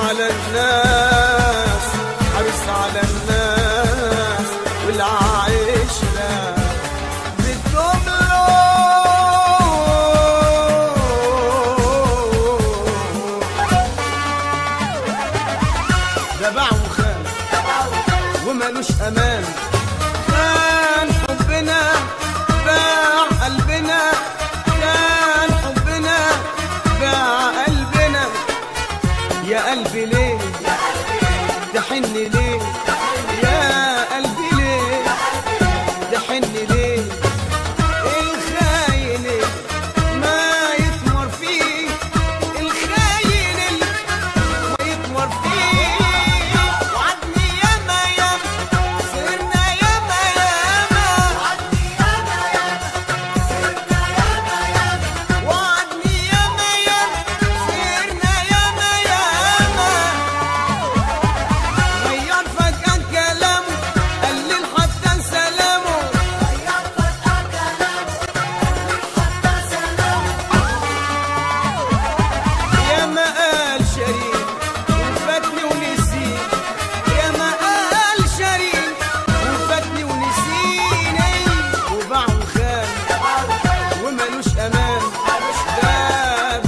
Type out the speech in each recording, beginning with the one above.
على الناس، حريص على الناس والعشرة بدهم له. ده باع وخان ومالوش أمان، كان حبنا باع قلبنا، كان حبنا باع قلبنا. يا قلبي ليه تحن ليه، يا قلبي ليه تحن ليه. الخاين ما يتمر فيه، الخاين ما يتمر فيه. وعدني ياما ياما سهرنا ياما ياما، وعدني ياما ياما سهرنا ياما ياما، وعدني ياما ياما سهرنا ياما ياما. غير فجأة كلامه، قلل حتى سلامه، غير فجأة كلامه، قلل حتى سلامه. ياما قال شريك وفاتني ونسيت، ياما قال شريك وفاتني ونسيني. وباع وخان ومالوش أمان، ده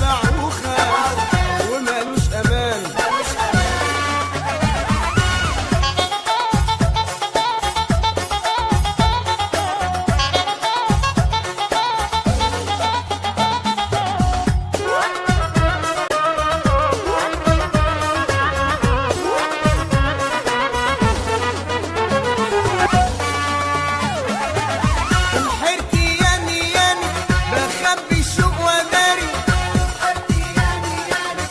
باع وخان ومالوش أمان. انحرت ياني ياني بخبي الشوق وداري، انحرت ياني ياني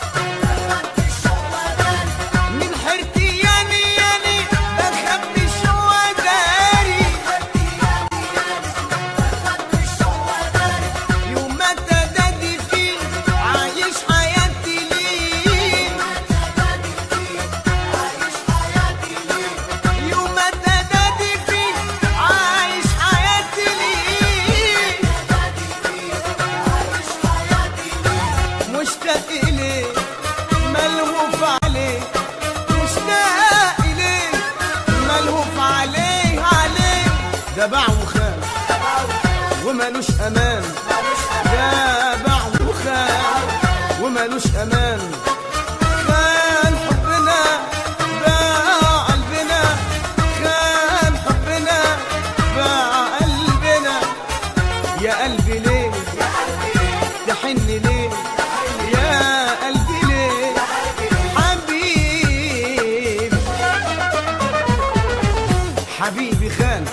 بخبي الشوق وداري، من حرتي ياني ياني بخبي الشوق وداري، انحرت ياني ياني بخبي الشوق وداري. يوم ما تدادي فيه عايش حياتي ليه، يوم ما تدادي فيه عايش حياتي ليه، يوم ما تدادي فيه عايش حياتي ليه، مشتاق إليه ملهوف عليه، مشتاق إليه ملهوف عليه عليه. ده باع وخان ومالوش أمان، ده باع وخان ومالوش أمان. خان حبنا باع قلبنا، خان حبنا باع قلبنا. يا قلبي ليه تحن ليه، يا قلبي ليه حبيبي، حبيبي خان